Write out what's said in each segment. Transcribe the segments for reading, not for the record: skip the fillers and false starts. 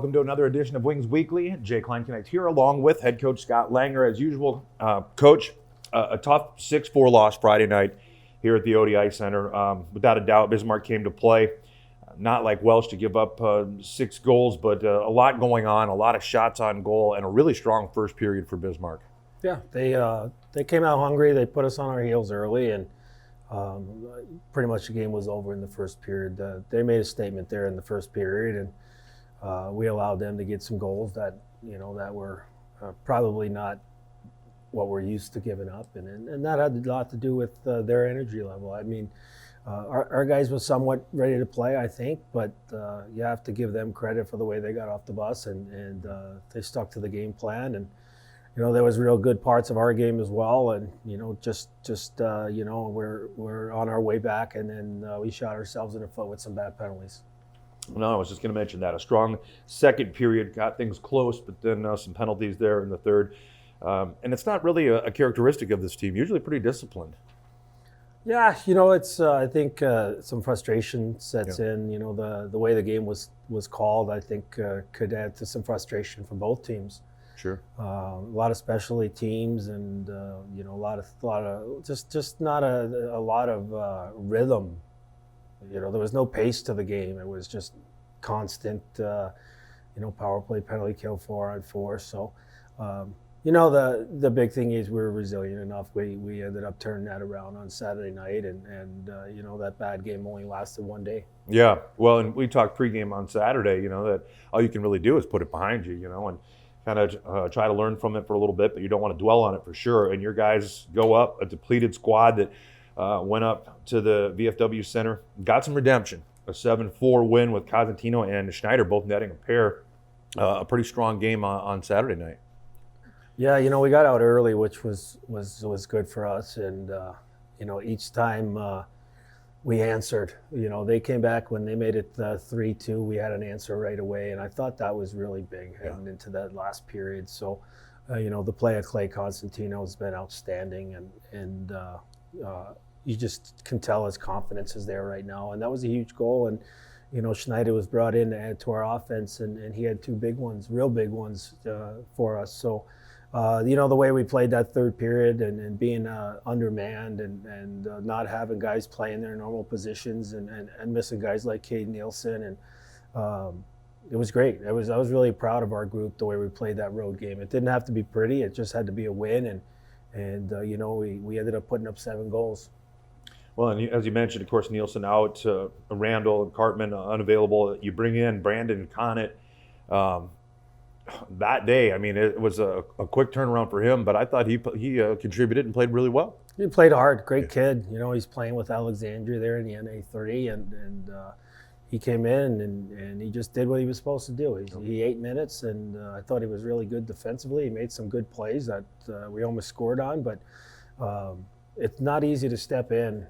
welcome to another edition of Wings Weekly. Jay Kleinknecht here, along with head coach Scott Langer, as usual. Coach, a tough 6-4 loss Friday night here at the ODI Center. Without a doubt, Bismarck came to play. Not like Welsh to give up 6 goals, but a lot going on, a lot of shots on goal, and a really strong first period for Bismarck. Yeah, they came out hungry. They put us on our heels early, and pretty much the game was over in the first period. They made a statement there in the first period, and we allowed them to get some goals that were probably not what we're used to giving up, and that had a lot to do with their energy level. I mean, our guys were somewhat ready to play, I think, but you have to give them credit for the way they got off the bus, and they stuck to the game plan. And there was real good parts of our game as well, and we're on our way back, and then we shot ourselves in the foot with some bad penalties. No, I was just going to mention that. A strong second period got things close, but then some penalties there in the third. And it's not really a characteristic of this team. Usually pretty disciplined. Yeah, it's I think some frustration sets in. The way the game was called, I think could add to some frustration for both teams. Sure. A lot of specialty teams, and a lot of just not a lot of rhythm. There was no pace to the game. It was just constant, power play, penalty kill, 4-on-4. So, the big thing is we were resilient enough. We ended up turning that around on Saturday night, and that bad game only lasted one day. Yeah, well, and we talked pregame on Saturday. That all you can really do is put it behind you. And kind of try to learn from it for a little bit, but you don't want to dwell on it for sure. And your guys go up, a depleted squad that went up to the VFW Center, got some redemption, a 7-4 win with Cosentino and Schneider both netting a pair. A pretty strong game on Saturday night. Yeah, we got out early, which was good for us, and each time we answered. They came back when they made it 3-2. We had an answer right away, and I thought that was really big heading into that last period. So, the play of Clay Cosentino has been outstanding, and you just can tell his confidence is there right now, and that was a huge goal. And Schneider was brought in to add to our offense, and he had 2 big ones, real big ones for us. So. The way we played that third period and being undermanned and not having guys playing their normal positions and missing guys like Cade Nielsen, and it was great. I was really proud of our group, the way we played that road game. It didn't have to be pretty. It just had to be a win, and we ended up putting up 7 goals. Well, and as you mentioned, of course, Nielsen out, Randall and Cartman unavailable. You bring in Brandon Connett. That day, I mean, it was a quick turnaround for him, but I thought he contributed and played really well. He played hard, great kid. He's playing with Alexandria there in the NA30, and he came in and he just did what he was supposed to do. He 8 minutes, and I thought he was really good defensively. He made some good plays that we almost scored on, but it's not easy to step in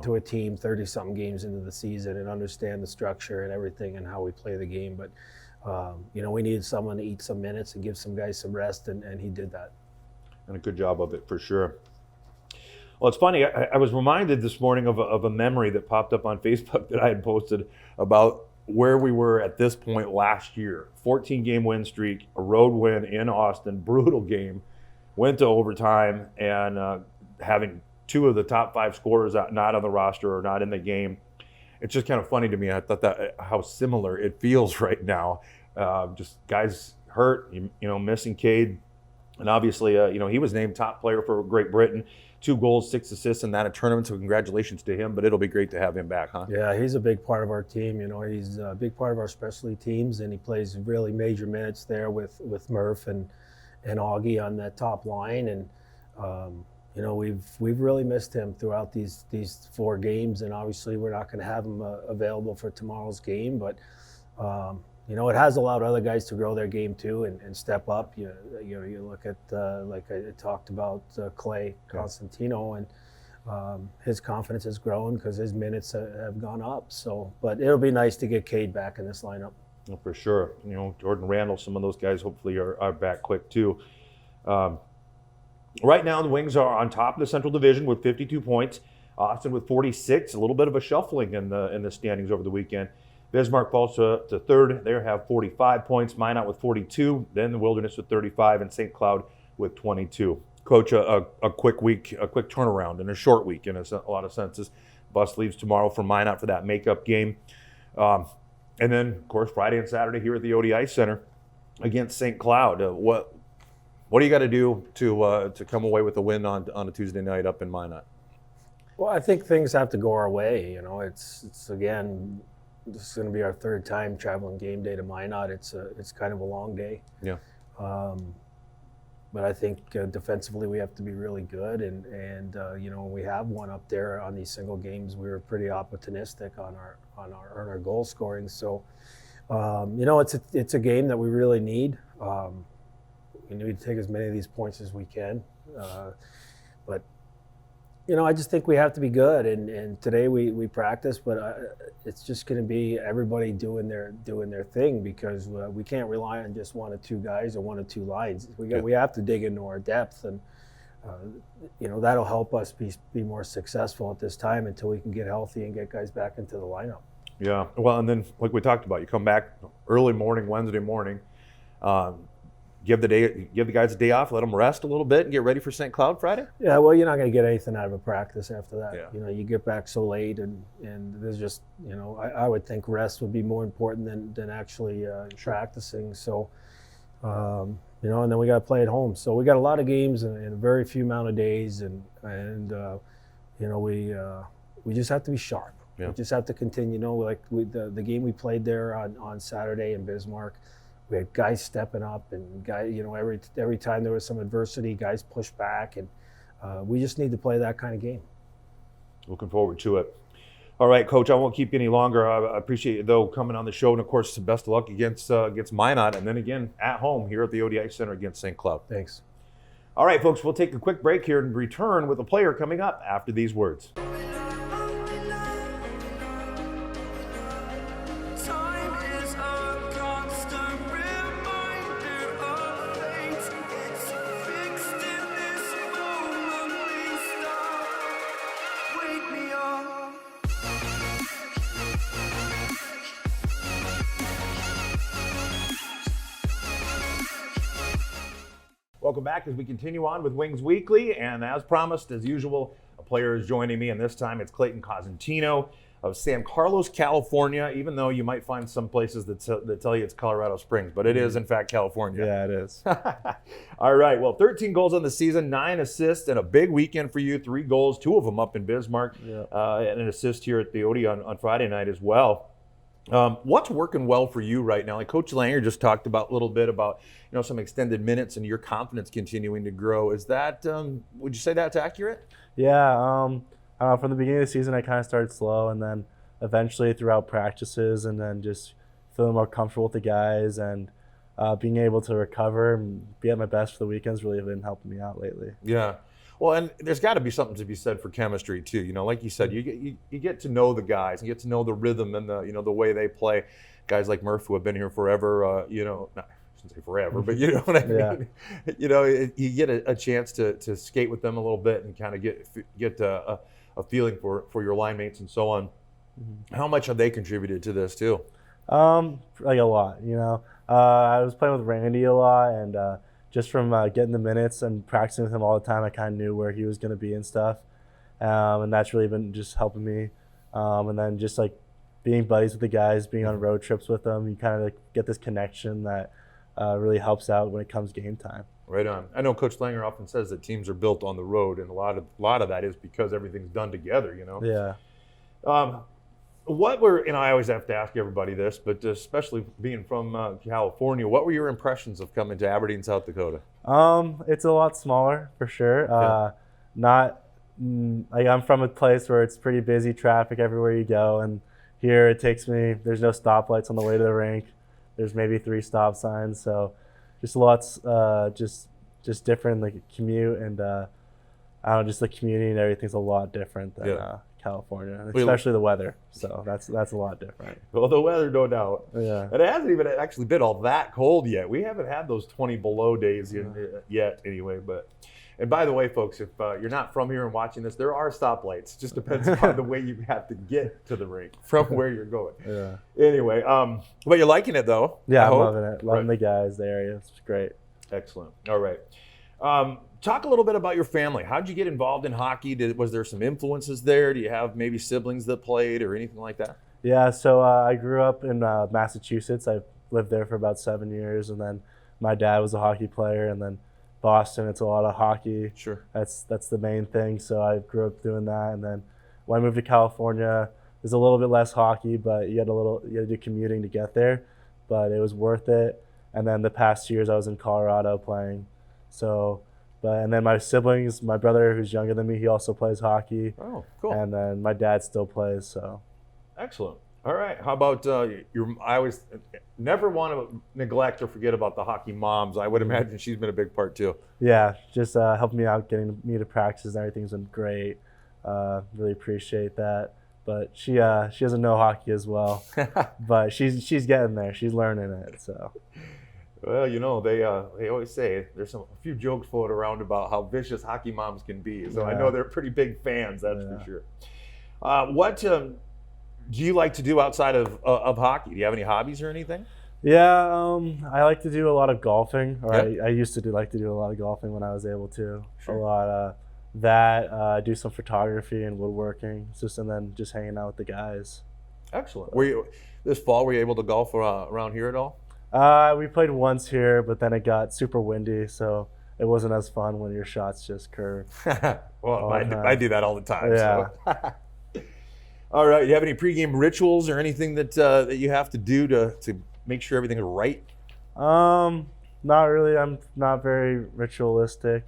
to a team 30-something games into the season and understand the structure and everything and how we play the game, but we needed someone to eat some minutes and give some guys some rest, and he did that. And a good job of it, for sure. Well, it's funny. I was reminded this morning of a memory that popped up on Facebook that I had posted about where we were at this point last year. 14-game win streak, a road win in Austin, brutal game, went to overtime, and having 2 of the top 5 scorers not on the roster or not in the game. It's just kind of funny to me. I thought that how similar it feels right now. Just guys hurt, missing Cade. And obviously, he was named top player for Great Britain. 2 goals, 6 assists in that tournament, so congratulations to him. But it'll be great to have him back, huh? Yeah, he's a big part of our team. He's a big part of our specialty teams, and he plays really major minutes there with Murph and Augie on that top line. And we've really missed him throughout these 4 games, and obviously we're not going to have him available for tomorrow's game. But it has allowed other guys to grow their game too and step up. You look at like I talked about Clay Cosentino, and his confidence has grown because his minutes have gone up. So, but it'll be nice to get Cade back in this lineup. Well, for sure. Jordan Randall, some of those guys hopefully are back quick too. Right now, the Wings are on top of the Central Division with 52 points. Austin with 46. A little bit of a shuffling in the standings over the weekend. Bismarck falls to third. They have 45 points. Minot with 42. Then the Wilderness with 35, and St. Cloud with 22. Coach, a quick week, a quick turnaround, and a short week in a lot of senses. Bus leaves tomorrow for Minot for that makeup game. And then, of course, Friday and Saturday here at the ODI Center against St. Cloud. What do you got to do to come away with a win on a Tuesday night up in Minot? Well, I think things have to go our way. You know, it's again, this is going to be our third time traveling game day to Minot. It's kind of a long day. Yeah. But I think defensively we have to be really good, and you know, we have one up there on these single games. We were pretty opportunistic on our goal scoring. So, you know, it's a game that we really need. We need to take as many of these points as we can, but you know, I just think we have to be good. And today we practice, but it's just going to be everybody doing their thing, because we can't rely on just one or two guys or one or two lines. We have to dig into our depth, and you know, that'll help us be more successful at this time until we can get healthy and get guys back into the lineup. Yeah. Well, and then like we talked about, you come back early morning, Wednesday morning. Give the guys a day off, let them rest a little bit, and get ready for St. Cloud Friday? Yeah, well, you're not going to get anything out of a practice after that. Yeah. You know, you get back so late, and there's just, you know, I would think rest would be more important than actually practicing. So, you know, and then we got to play at home. So we got a lot of games in a very few amount of days, and you know, we just have to be sharp. Yeah. We just have to continue. You know, like the game we played there on Saturday in Bismarck. We had guys stepping up, and you know, every time there was some adversity, guys pushed back, and we just need to play that kind of game. Looking forward to it. All right, Coach, I won't keep you any longer. I appreciate you, though, coming on the show, and of course, best of luck against Minot, and then again at home here at the ODI Center against St. Cloud. Thanks. All right, folks, we'll take a quick break here and return with a player coming up after these words. Welcome back as we continue on with Wings Weekly, and as promised, as usual, a player is joining me, and this time it's Clayton Cosentino of San Carlos, California, even though you might find some places that tell you it's Colorado Springs, but it is, in fact, California. Yeah, it is. All right, well, 13 goals on the season, 9 assists, and a big weekend for you, 3 goals, 2 of them up in Bismarck, and an assist here at the ODI on Friday night as well. What's working well for you right now? Like Coach Langer just talked about a little bit about, you know, some extended minutes and your confidence continuing to grow. Is that, would you say that's accurate? Yeah, from the beginning of the season, I kind of started slow, and then eventually throughout practices, and then just feeling more comfortable with the guys, and being able to recover and be at my best for the weekends really have been helping me out lately. Yeah. Well, and there's got to be something to be said for chemistry too. You know, like you said, you get to know the guys, you get to know the rhythm and the, you know, the way they play. Guys like Murph, who have been here forever, you know, not, I shouldn't say forever, but you know what I mean. You know, you get a chance to skate with them a little bit and kind of get a feeling for your line mates and so on. Mm-hmm. How much have they contributed to this too? Like a lot. You know, I was playing with Randy a lot, and just from getting the minutes and practicing with him all the time, I kind of knew where he was going to be and stuff. And that's really been just helping me. And then just like being buddies with the guys, being on road trips with them, you kind of like get this connection that really helps out when it comes game time. Right on. I know Coach Langer often says that teams are built on the road, and a lot of that is because everything's done together, you know? Yeah. I always have to ask everybody this, but especially being from California, what were your impressions of coming to Aberdeen, South Dakota? It's a lot smaller for sure. Like I'm from a place where it's pretty busy, traffic everywhere you go, and here there's no stoplights on the way to the rink. There's maybe 3 stop signs, so just lots, just different, like commute, and I don't know, just the community and everything's a lot different than California, especially the weather. So that's a lot different. Well, the weather, no doubt. Yeah. And it hasn't even actually been all that cold yet. We haven't had those 20 below days yet anyway. But And by the way, folks, if you're not from here and watching this, there are stoplights. It just depends upon the way you have to get to the rink from where you're going. Yeah. Anyway, but you're liking it though. Yeah, I I'm hope. loving it. Loving the guys, the area. It's great. Excellent. All right. Talk a little bit about your family. How'd you get involved in hockey? Was there some influences there? Do you have maybe siblings that played or anything like that? Yeah, so I grew up in Massachusetts. I lived there for about 7 years, and then my dad was a hockey player, and then Boston, it's a lot of hockey. Sure. That's the main thing. So I grew up doing that, and then when I moved to California, there's a little bit less hockey, but you had to do commuting to get there, but it was worth it. And then the past years I was in Colorado playing. So, and then my siblings, my brother who's younger than me, he also plays hockey. Oh, cool. And then my dad still plays. So. Excellent. All right. How about I always never want to neglect or forget about the hockey moms. I would imagine she's been a big part too. Yeah, just helping me out, getting me to practice and everything's been great. Really appreciate that. But she doesn't know hockey as well, but she's getting there. She's learning it. So. Well, they always say there's a few jokes floating around about how vicious hockey moms can be. So I know they're pretty big fans. That's for sure. What do you like to do outside of hockey? Do you have any hobbies or anything? Yeah, I like to do a lot of golfing. Or Yep. I used to like to do a lot of golfing when I was able to. Sure. A lot of that. Do some photography and woodworking, and then just hanging out with the guys. Excellent. This fall, were you able to golf around here at all? We played once here, but then it got super windy, so it wasn't as fun when your shots just curve. Well, I do that all the time. Yeah. So. All right. Do you have any pregame rituals or anything that you have to do to make sure everything is right? Not really. I'm not very ritualistic.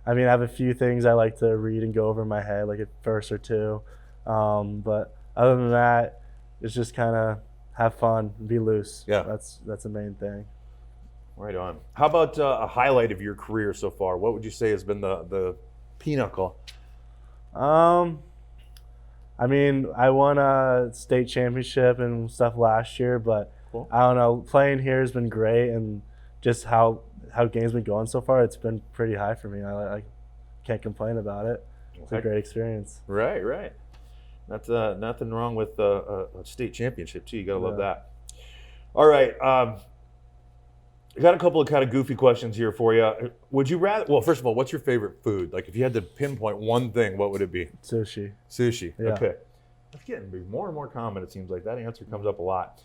I mean, I have a few things I like to read and go over in my head, like a verse or two. But other than that, it's just kind of have fun, be loose. Yeah. That's the main thing. Right on. How about a highlight of your career so far? What would you say has been the pinnacle? I mean, I won a state championship and stuff last year, but Cool. I don't know. Playing here has been great, and just how games been going so far, it's been pretty high for me. I can't complain about it. It's a great experience. Right. That's nothing wrong with a state championship too. You gotta love that. All right. I got a couple of kind of goofy questions here for you. Would you rather? Well, first of all, what's your favorite food? Like, if you had to pinpoint one thing, what would it be? Sushi. Sushi. Yeah. Okay. That's getting more and more common. It seems like that answer comes up a lot.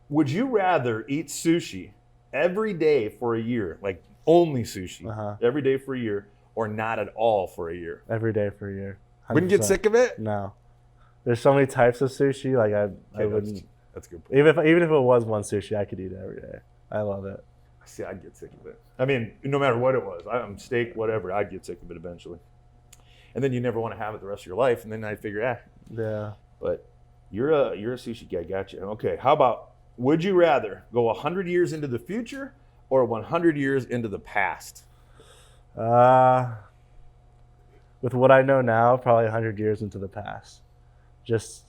Would you rather eat sushi every day for a year, like only sushi every day for a year, or not at all for a year? Every day for a year. 100%. Wouldn't get sick of it? No. There's so many types of sushi. Like I wouldn't. That's a good point. Even if it was one sushi, I could eat it every day. I love it. See, I'd get sick of it. I mean, no matter what it was, steak, whatever, I'd get sick of it eventually. And then you never want to have it the rest of your life. And then I'd figure, Yeah. But you're a sushi guy, gotcha. Okay, how about, would you rather go 100 years into the future or 100 years into the past? With what I know now, probably 100 years into the past. Just,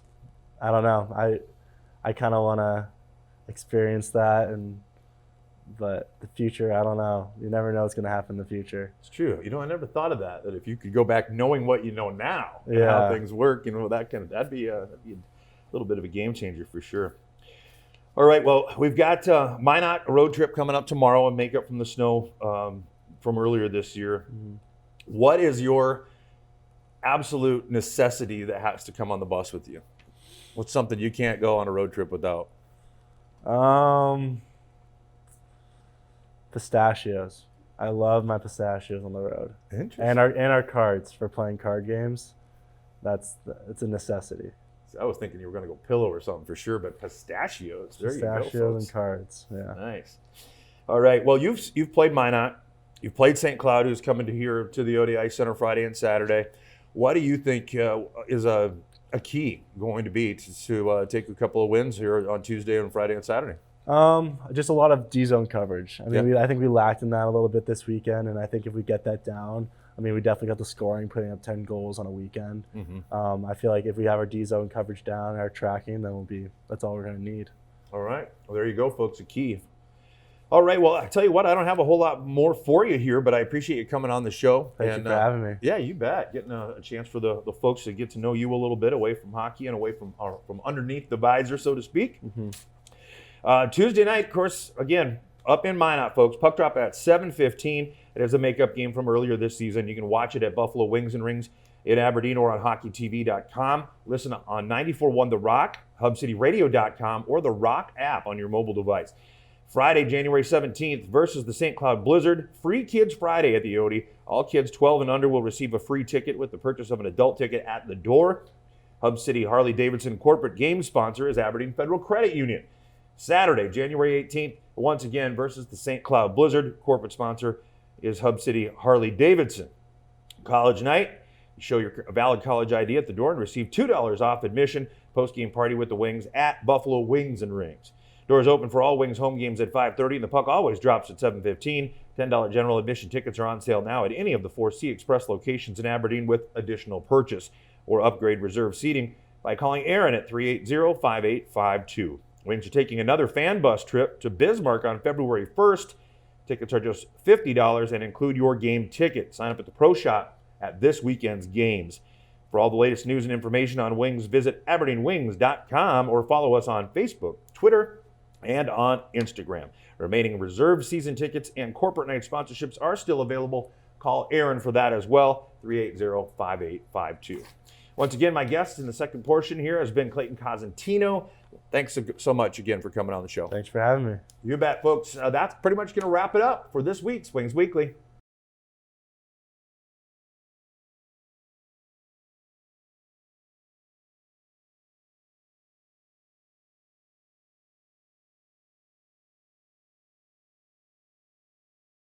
I don't know. I kind of want to experience that, but the future, I don't know. You never know what's going to happen in the future. It's true. I never thought of that if you could go back knowing what you know now and how things work, that'd be a little bit of a game changer for sure. All right, well, we've got Minot road trip coming up tomorrow and make up from the snow from earlier this year. Mm-hmm. What is your absolute necessity that has to come on the bus with you? What's something you can't go on a road trip without? Pistachios. I love my pistachios on the road. Interesting. And our cards for playing card games. It's a necessity. I was thinking you were going to go pillow or something for sure, but pistachios. There you go, Pistachios folks. and cards. Yeah. Nice. All right. Well, you've played Minot. You've played St. Cloud, who's coming to the ODI Center Friday and Saturday. What do you think is a key going to be to take a couple of wins here on Tuesday and Friday and Saturday? Just a lot of D-zone coverage. I mean, I think we lacked in that a little bit this weekend, and I think if we get that down, I mean, we definitely got the scoring, putting up 10 goals on a weekend. Mm-hmm. I feel like if we have our D-zone coverage down, our tracking, then that's all we're going to need. All right. Well, there you go, folks. A key. All right. Well, I tell you what, I don't have a whole lot more for you here, but I appreciate you coming on the show. Thank you for having me. Yeah, you bet. Getting a chance for the folks to get to know you a little bit away from hockey and away from underneath the visor, so to speak. Tuesday night, of course, again, up in Minot, folks. Puck drop at 7:15. It is a makeup game from earlier this season. You can watch it at Buffalo Wings and Rings in Aberdeen or on hockeytv.com. Listen on 94.1 The Rock, hubcityradio.com, or the Rock app on your mobile device. Friday, January 17th versus the St. Cloud Blizzard. Free Kids Friday at the Odie. All kids 12 and under will receive a free ticket with the purchase of an adult ticket at the door. Hub City Harley-Davidson corporate game sponsor is Aberdeen Federal Credit Union. Saturday, January 18th, once again versus the St. Cloud Blizzard. Corporate sponsor is Hub City Harley-Davidson. College night. You show your valid college ID at the door and receive $2 off admission. Post-game party with the Wings at Buffalo Wings and Rings. Doors open for all Wings home games at 5:30, and the puck always drops at 7:15. $10 general admission tickets are on sale now at any of the 4 C Express locations in Aberdeen with additional purchase. Or upgrade reserve seating by calling Aaron at 380-5852. Wings are taking another fan bus trip to Bismarck on February 1st. Tickets are just $50 and include your game ticket. Sign up at the Pro Shop at this weekend's games. For all the latest news and information on Wings, visit aberdeenwings.com or follow us on Facebook, Twitter, and on Instagram. Remaining reserved season tickets and corporate night sponsorships are still available. Call Aaron for that as well, 380-5852. Once again, my guest in the second portion here has been Clayton Cosentino. Thanks so much again for coming on the show. Thanks for having me. You bet, folks. That's pretty much going to wrap it up for this week's Wings Weekly.